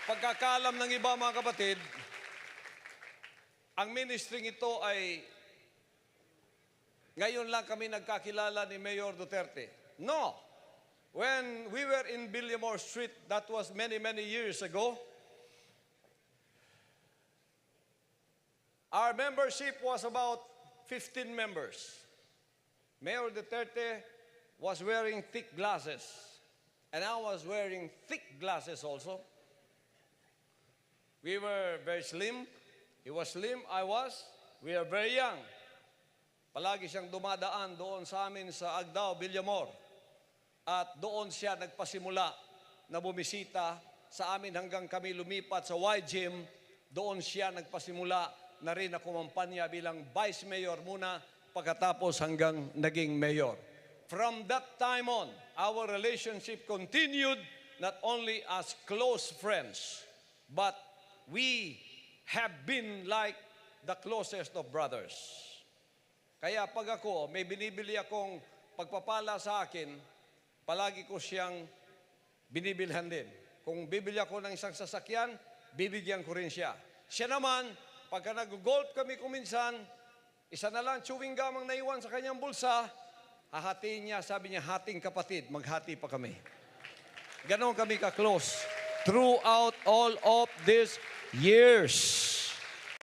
pagkakaalam ng iba mga kapatid, ang ministry ito ay ngayon lang kami nagkakilala ni Mayor Duterte. No. When we were in Villamor Street, that was many, many years ago, our membership was about 15 members. Mayor Duterte was wearing thick glasses, and I was wearing thick glasses also. We were very slim. He was slim, I was. We are very young. Palagi siyang dumadaan doon sa amin sa Agdao, Villamor. At doon siya nagpasimula na bumisita sa amin hanggang kami lumipat sa Y-Gym. Doon siya nagpasimula na rin na kumampanya bilang Vice Mayor muna pagkatapos hanggang naging Mayor. From that time on, our relationship continued not only as close friends, but we have been like the closest of brothers. Kaya pag ako, may binibili akong pagpapala sa akin, palagi ko siyang binibilhan din. Kung bibili ako ng isang sasakyan, bibigyan ko rin siya. Siya naman, pagka nag-golf kami kuminsan, isa na lang chewing gum ang naiwan sa kanyang bulsa, hahatiin niya, sabi niya, hating kapatid, maghati pa kami. Ganon kami ka-close throughout all of these years.